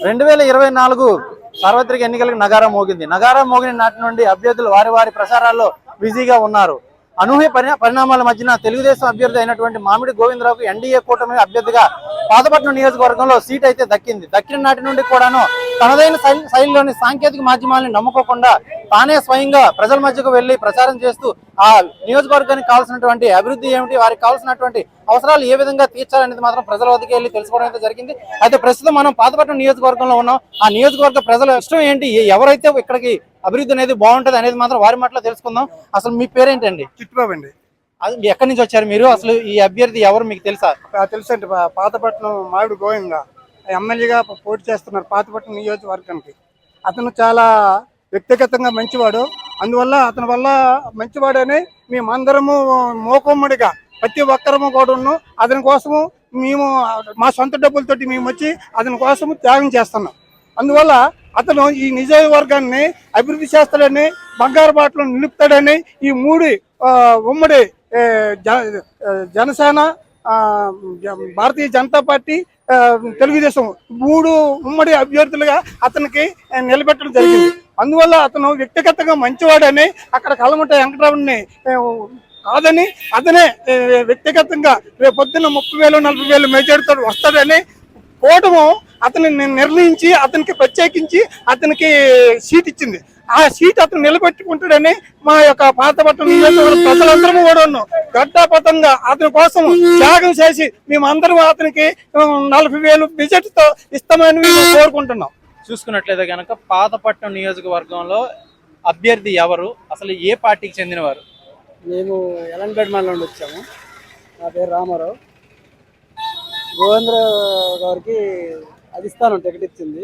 2024 సార్వత్రిక ఎన్నికలకు నగారా మోగింది. నగారా మోగిన నాటి నుండి అభ్యర్థులు వారి వారి ప్రచారాల్లో బిజీగా ఉన్నారు. అనూహ్య పరిణామాల మధ్యన తెలుగుదేశం అభ్యర్థి అయినటువంటి మామిడి గోవిందరావుకు ఎన్డీఏ కూటమి అభ్యర్థిగా పాతపట్నం నియోజకవర్గంలో సీట్ అయితే దక్కింది. దక్కిన నాటి నుండి కూడాను తనదైన శైలిలోని సాంకేతిక మాధ్యమాలను నమ్ముకోకుండా తానే స్వయంగా ప్రజల మధ్యకు వెళ్లి ప్రచారం చేస్తూ ఆ నియోజకవర్గానికి కావాల్సినటువంటి అభివృద్ధి ఏమిటి, వారికి కావాల్సినటువంటి అవసరాలు ఏ విధంగా తీర్చాలనేది మాత్రం ప్రజల వద్దకు వెళ్ళి తెలుసుకోవడం అయితే జరిగింది. అయితే ప్రస్తుతం మనం పాతపట్నం నియోజకవర్గంలో ఉన్నాం. ఆ నియోజకవర్గ ప్రజల ఇష్టం ఏంటి, ఎవరైతే ఇక్కడికి అభివృద్ధి అనేది బాగుంటది అనేది మాత్రం వారి మాటలో తెలుసుకుందాం. అసలు మీ పేరేంటండి? చిట్టుబాబు అండి. అది ఎక్కడి నుంచి వచ్చారు మీరు? అసలు ఈ అభ్యర్థి ఎవరు మీకు తెలుసా? తెలుసు అండి. పాతపట్నం మామిడి గోవింద ఎమ్మెల్యేగా పోటీ చేస్తున్నారు పాతపట్నం నియోజకవర్గానికి. అతను చాలా వ్యక్తిగతంగా మంచివాడు. అందువల్ల అతని వల్ల మంచివాడని మేమందరము మోకొమ్మడిగా ప్రతి ఒక్కరము కూడా అతని కోసము మేము మా సొంత డబ్బులతోటి మేము వచ్చి అతని కోసము త్యాగం చేస్తున్నాం. అందువల్ల అతను ఈ నియోజకవర్గాన్ని అభివృద్ధి చేస్తాడని, బంగారు బాటలో నిలుపుతాడని ఈ మూడు ఉమ్మడి జనసేన, భారతీయ జనతా పార్టీ, తెలుగుదేశం మూడు ఉమ్మడి అభ్యర్థులుగా అతనికి నిలబెట్టడం జరిగింది. అందువల్ల అతను వ్యక్తిగతంగా మంచివాడని, అక్కడ కలమట వెంకటరావుని కాదని అతనే వ్యక్తిగతంగా రేపు పొద్దున్న 30,000 40,000 మెజారిటీతో వస్తాడని కూటమి అతన్ని నిర్ణయించి అతనికి ప్రత్యేకించి అతనికి సీట్ ఇచ్చింది. ఆ సీట్ అతను నిలబెట్టుకుంటాడని మా యొక్క పాతపట్నం నియోజకవర్గ ప్రజలందరూ కూడా ఉన్నాం. గడ్డాపతంగా అతని కోసం త్యాగం చేసి మేమందరం అతనికి 40,000 మెజారిటీతో ఇస్తామని మేము కోరుకుంటున్నాం. చూసుకున్నట్లయితే కనుక పాతపట్నం నియోజకవర్గంలో అభ్యర్థి ఎవరు, అసలు ఏ పార్టీకి చెందినవారు? మేము ఎలంపేట మండలం నుండి వచ్చాము. నా పేరు రామారావు. గోవిందరావు గారికి అధిష్టానం టికెట్ ఇచ్చింది.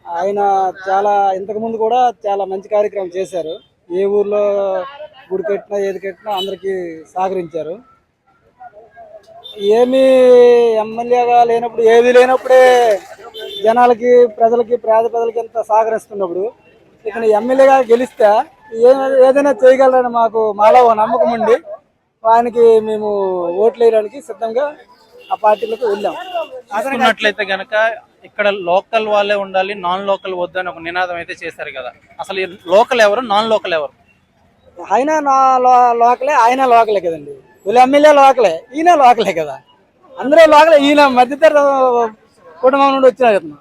ఆయన చాలా ఇంతకుముందు కూడా చాలా మంచి కార్యక్రమం చేశారు. ఏ ఊర్లో గుడి కట్టినా ఏది కట్టినా అందరికీ సహకరించారు. ఏమీ ఎమ్మెల్యేగా లేనప్పుడు, ఏది లేనప్పుడే జనాలకి, ప్రజలకి, పేద ప్రజలకి ఎంత సహకరిస్తున్నప్పుడు ఇతను ఎమ్మెల్యేగా గెలిస్తే ఏదైనా చేయగలరని మాలో నమ్మకం ఉండి ఆయనకి మేము ఓట్లు వేయడానికి సిద్ధంగా ఆ పార్టీలకు వెళ్ళాం. చూసుకున్నట్లయితే కనుక ఇక్కడ లోకల్ వాళ్ళే ఉండాలి, నాన్ లోకల్ వద్దని ఒక నినాదం అయితే చేశారు కదా. అసలు లోకల్ ఎవరు, నాన్ లోకల్ ఎవరు? ఆయన లోకలే, ఆయన లోకలే కదండి. వీళ్ళు ఎమ్మెల్యే లోకలే, ఈయన లోకలే కదా. అందరూ లోకలే. ఈయన మధ్యతర కుటుంబం నుండి వచ్చినారు కదా.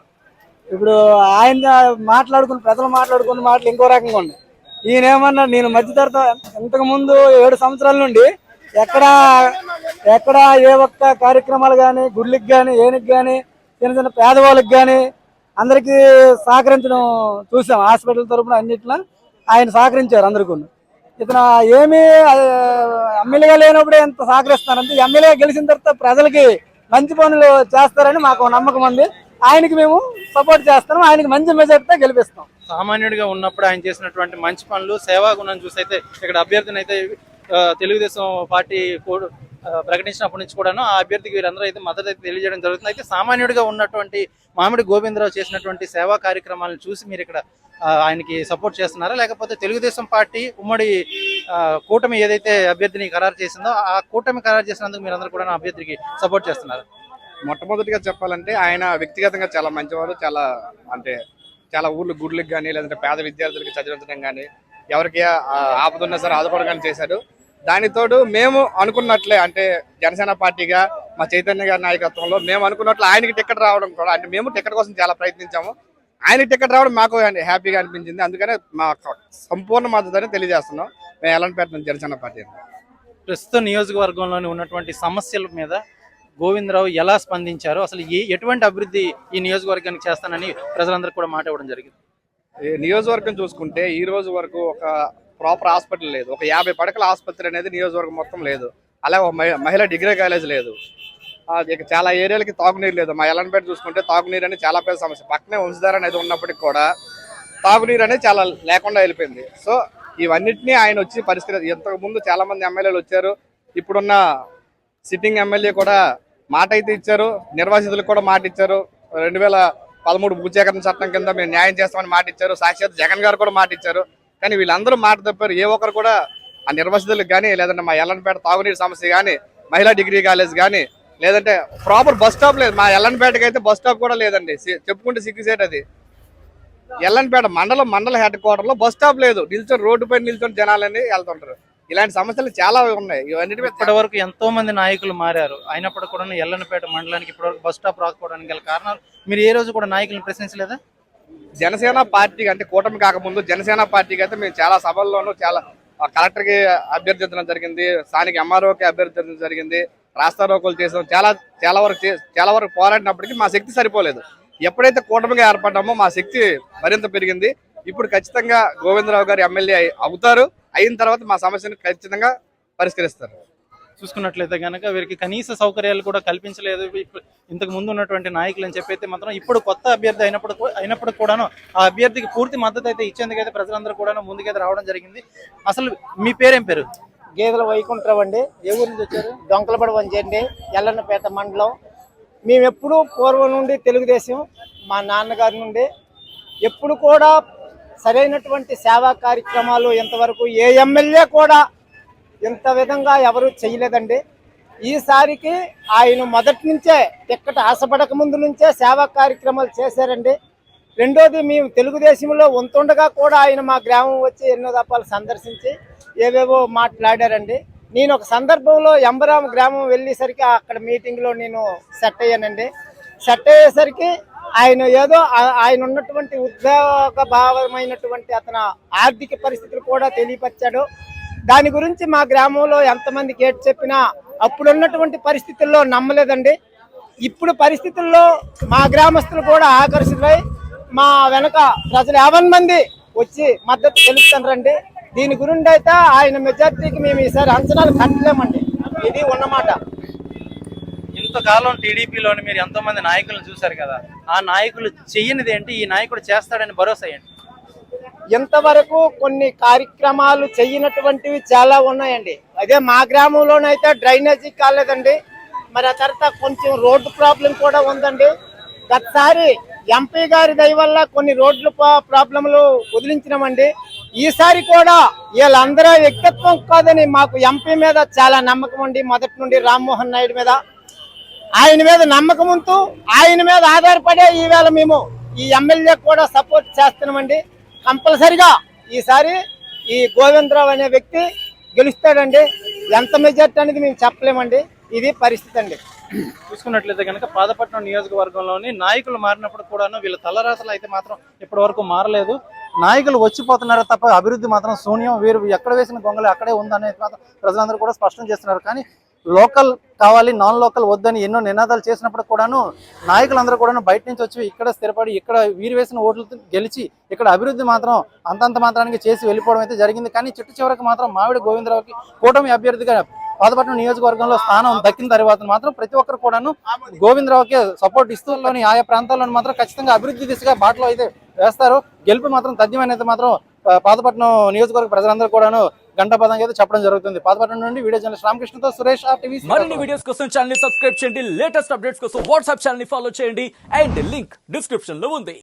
ఇప్పుడు ఆయన ప్రజలు మాట్లాడుకున్న మాటలు ఇంకో రకంగా ఉన్నాయి. ఈయన ఏమన్నా, నేను మధ్యతరతో ఇంతకు ముందు 7 సంవత్సరాల నుండి ఎక్కడ ఏ ఒక్క కార్యక్రమాలు కానీ, గుడ్లకి కానీ, ఏనికి కానీ, చిన్న చిన్న పేదవాళ్ళకి కానీ అందరికీ సహకరించడం చూసాం. హాస్పిటల్ తరఫున అన్నిట్లో ఆయన సహకరించారు అందరికీ. ఇతను ఏమీ ఎమ్మెల్యేగా లేనప్పుడే ఎంత సహకరిస్తారంటే ఎమ్మెల్యేగా గెలిచిన తర్వాత ప్రజలకి మంచి పనులు చేస్తారని మాకు నమ్మకం ఉంది. ఆయనకి మేము సపోర్ట్ చేస్తాం. ఆయనకి మంచి మెజార్టీతో గెలిపిస్తాం. సామాన్యుడిగా ఉన్నప్పుడు ఆయన చేసినటువంటి మంచి పనులు, సేవా గుణం చూసి అయితే ఇక్కడ అభ్యర్థిని అయితే తెలుగుదేశం పార్టీ ప్రకటించినప్పటి నుంచి కూడాను ఆ అభ్యర్థికి వీరందరూ అయితే మద్దతు అయితే తెలియజేయడం జరుగుతుంది. అయితే సామాన్యుడిగా ఉన్నటువంటి మామిడి గోవిందరావు చేసినటువంటి సేవా కార్యక్రమాలను చూసి మీరు ఇక్కడ ఆయనకి సపోర్ట్ చేస్తున్నారా, లేకపోతే తెలుగుదేశం పార్టీ ఉమ్మడి కూటమి ఏదైతే అభ్యర్థిని ఖరారు చేసిందో ఆ కూటమి ఖరారు చేసినందుకు మీరందరూ కూడా అభ్యర్థికి సపోర్ట్ చేస్తున్నారు? మొట్టమొదటిగా చెప్పాలంటే ఆయన వ్యక్తిగతంగా చాలా మంచివారు. చాలా ఊర్లు గుడ్లకు కానీ, లేదంటే పేద విద్యార్థులకి చదివించడం కానీ, ఎవరికి ఆపదున్నా సరే ఆదుకోవడం కానీ చేశారు. దానితోడు మేము అనుకున్నట్లే, అంటే జనసేన పార్టీగా మా చైతన్య గారి నాయకత్వంలో మేము అనుకున్నట్లు ఆయనకి టికెట్ రావడం కూడా, అంటే మేము టికెట్ కోసం చాలా ప్రయత్నించాము. ఆయనకి టికెట్ రావడం మాకు హ్యాపీగా అనిపించింది. అందుకనే మా సంపూర్ణ మద్దతుని తెలియజేస్తున్నాం మేము ఎలంపేట నుంచి జనసేన పార్టీ. ప్రస్తుత నియోజకవర్గంలోని ఉన్నటువంటి సమస్యల మీద గోవిందరావు ఎలా స్పందించారు, అసలు ఎటువంటి అభివృద్ధి ఈ నియోజకవర్గానికి చేస్తానని ప్రజలందరూ కూడా మాట ఇవ్వడం జరిగింది? నియోజకవర్గం చూసుకుంటే ఈ రోజు వరకు ఒక ప్రాపర్ హాస్పిటల్ లేదు. ఒక 50 పడకల ఆసుపత్రి అనేది నియోజకవర్గం మొత్తం లేదు. అలాగే ఒక మహిళా డిగ్రీ కాలేజ్ లేదు. ఇక చాలా ఏరియాలకి తాగునీరు లేదు. మా ఎలంపేట చూసుకుంటే తాగునీరు అనేది చాలా పెద్ద సమస్య. పక్కనే వంశధార అనేది ఉన్నప్పటికీ కూడా తాగునీరు అనేది చాలా లేకుండా వెళ్ళిపోయింది. సో ఇవన్నిటినీ ఆయన వచ్చి పరిస్థితి, ఇంతకు ముందు చాలా మంది ఎమ్మెల్యేలు వచ్చారు. ఇప్పుడున్న సిట్టింగ్ ఎమ్మెల్యే కూడా మాట అయితే ఇచ్చారు, నిర్వాసితులకు కూడా మాట ఇచ్చారు. 2013 భూసేకరణ చట్టం కింద మేము న్యాయం చేస్తామని మాట ఇచ్చారు. సాక్షాత్ జగన్ గారు కూడా మాట ఇచ్చారు. కానీ వీళ్ళందరూ మాట తప్పారు. ఏ ఒక్కరు కూడా ఆ నిర్వాసితులకు కానీ, లేదంటే మా ఎల్లంపేట తాగునీరు సమస్య కానీ, మహిళా డిగ్రీ కాలేజ్ కానీ, లేదంటే ప్రాపర్ బస్ స్టాప్ లేదు. మా ఎల్లంపేటకి అయితే బస్ స్టాప్ కూడా లేదండి. చెప్పుకుంటే సిగ్గుసేట్ అది. ఎల్లంపేట మండల హెడ్ క్వార్టర్ లో బస్ స్టాప్ లేదు. నిల్చొని రోడ్డు పైన నిల్చొని జనాలని వెళ్తుంటారు. ఇలాంటి సమస్యలు చాలా ఉన్నాయి. ఇవన్నిటి ఇప్పటి వరకు ఎంతో మంది నాయకులు మారారు, అయినప్పుడు కూడా ఎల్లన్నపేట మండలానికి ఇప్పటివరకు బస్ స్టాప్ రాకపోవడానికి గల కారణాలు మీరు ఏ రోజు కూడా నాయకులను ప్రశ్నించలేదా? జనసేన పార్టీ అంటే కూటమి కాకముందు జనసేన పార్టీకి అయితే మేము చాలా సభల్లోనూ చాలా కలెక్టర్కి అభ్యర్థించడం జరిగింది, స్థానిక ఎంఆర్ఓకి అభ్యర్థించడం జరిగింది, రాస్తా రోకోలు చేసాం. చాలా వరకు పోరాడినప్పటికీ మా శక్తి సరిపోలేదు. ఎప్పుడైతే కూటమిగా ఏర్పడ్డామో మా శక్తి మరింత పెరిగింది. ఇప్పుడు ఖచ్చితంగా గోవిందరావు గారు ఎమ్మెల్యే అవుతారు. అయిన తర్వాత మా సమస్యను ఖచ్చితంగా పరిష్కరిస్తారు. చూసుకున్నట్లయితే కనుక వీరికి కనీస సౌకర్యాలు కూడా కల్పించలేదు ఇంతకు ముందు ఉన్నటువంటి నాయకులు అని చెప్పైతే మాత్రం ఇప్పుడు కొత్త అభ్యర్థి అయినప్పుడు కూడాను ఆ అభ్యర్థికి పూర్తి మద్దతు అయితే ఇచ్చేందుకైతే ప్రజలందరూ కూడా ముందుకైతే రావడం జరిగింది. అసలు మీ పేరేం పేరు? గేదెల వైకుంఠరావు అండి. ఏ ఊరి నుంచి వచ్చారు? దొంకలపడి వంచండి, ఎల్లన్నపేట మండలం. మేము ఎప్పుడు పూర్వం నుండి తెలుగుదేశం, మా నాన్నగారి నుండి ఎప్పుడు కూడా సరైనటువంటి సేవా కార్యక్రమాలు ఇంతవరకు ఏ ఎమ్మెల్యే కూడా ఇంత విధంగా ఎవరు చేయలేదండి. ఈసారికి ఆయన మొదటి నుంచే టిక్కెట్ ఆశపడక ముందు నుంచే సేవా కార్యక్రమాలు చేశారండి. రెండోది, మేము తెలుగుదేశంలో ఉంటుండగా కూడా ఆయన మా గ్రామం వచ్చి ఎన్నో దఫాలు సందర్శించి ఏవేవో మాట్లాడారండి. నేను ఒక సందర్భంలో ఎంబరాం గ్రామం వెళ్ళేసరికి అక్కడ మీటింగ్లో నేను సెట్ అయ్యానండి. సెట్ అయ్యేసరికి ఆయన ఏదో ఆయన ఉన్నటువంటి ఉద్వేగ భావమైనటువంటి అతను ఆర్థిక పరిస్థితులు కూడా తెలియపరిచాడు. దాని గురించి మా గ్రామంలో ఎంతమందికి ఏటి చెప్పినా అప్పుడున్నటువంటి పరిస్థితుల్లో నమ్మలేదండి. ఇప్పుడు పరిస్థితుల్లో మా గ్రామస్తులు కూడా ఆకర్షితులై మా వెనక ప్రజలు 50 మంది వచ్చి మద్దతు తెలుపుతారండి. దీని గురించి అయితే ఆయన మెజార్టీకి మేము ఈసారి అంచనాలు కట్టలేమండి. ఇది ఉన్నమాట. ఇంతకాలం టీడీపీలోని మీరు ఎంతో మంది నాయకులను చూశారు కదా, ఆ నాయకులు చెయ్యనిది ఏంటి, ఈ నాయకుడు చేస్తాడని భరోసా ఏంటి? ఇంతవరకు కొన్ని కార్యక్రమాలు చేయనటువంటివి చాలా ఉన్నాయండి. అదే మా గ్రామంలోనైతే డ్రైనేజీ కాలేదండి. మరి ఆ తర్వాత కొంచెం రోడ్డు ప్రాబ్లం కూడా ఉందండి. గతసారి ఎంపీ గారి దయ వల్ల కొన్ని రోడ్లు ప్రాబ్లంలు వదిలించినామండి. ఈసారి కూడా వీళ్ళందరూ వ్యక్తిత్వం కాదని మాకు ఎంపీ మీద చాలా నమ్మకం అండి. మొదటి నుండి రామ్మోహన్ నాయుడు మీద, ఆయన మీద నమ్మకం ఉంటూ ఆయన మీద ఆధారపడే ఈవేళ మేము ఈ ఎమ్మెల్యే కూడా సపోర్ట్ చేస్తున్నామండి. కంపల్సరిగా ఈసారి ఈ గోవిందరావు అనే వ్యక్తి గెలుస్తాడండి. ఎంత మెజార్టీ అనేది మేము చెప్పలేమండి. ఇది పరిస్థితి అండి. చూసుకున్నట్లయితే కనుక పాదపట్నం నియోజకవర్గంలోని నాయకులు మారినప్పుడు కూడాను వీళ్ళ తలరాతలు అయితే మాత్రం ఇప్పటి వరకు మారలేదు. నాయకులు వచ్చిపోతున్నారో తప్ప అభివృద్ధి మాత్రం శూన్యం. వీరు ఎక్కడ వేసిన గొంగళి అక్కడే ఉందనేది మాత్రం ప్రజలందరూ కూడా స్పష్టం చేస్తున్నారు. కానీ లోకల్ కావాలి, నాన్ లోకల్ వద్దని ఎన్నో నినాదాలు చేసినప్పుడు కూడాను నాయకులందరూ కూడాను బయట నుంచి వచ్చి ఇక్కడ స్థిరపడి ఇక్కడ వీరు వేసిన ఓట్లతో గెలిచి ఇక్కడ అభివృద్ధి మాత్రం అంతంత మాత్రానికి చేసి వెళ్ళిపోవడం అయితే జరిగింది. కానీ చిట్టు చివరికి మాత్రం మామిడి గోవిందరావుకి కూటమి అభ్యర్థిగా పాదపట్నం నియోజకవర్గంలో స్థానం దక్కిన తర్వాత మాత్రం ప్రతి ఒక్కరు కూడాను గోవిందరావుకి సపోర్ట్ ఇస్తూలోని ఆయా ప్రాంతాల్లో మాత్రం ఖచ్చితంగా అభివృద్ధి దిశగా బాటలో అయితే వేస్తారు. గెలుపు మాత్రం తథ్యమైనది మాత్రం పాదపట్నం నియోజకవర్గ ప్రజలందరూ కూడాను గంటపదంగా అయితే చెప్పడం జరుగుతుంది. పాదపట్నం నుండి వీడియో జర్నలిస్ట్ రామకృష్ణతో సురేష్, RTV. మరిన్ని వీడియోస్ కోసం ఛానల్ ని సబ్స్క్రైబ్ చేయండి, లేటెస్ట్ అప్డేట్స్ కోసం వాట్సాప్ ఛానల్ ని ఫాలో చేయండి అండ్ లింక్ డిస్క్రిప్షన్ లో ఉంది.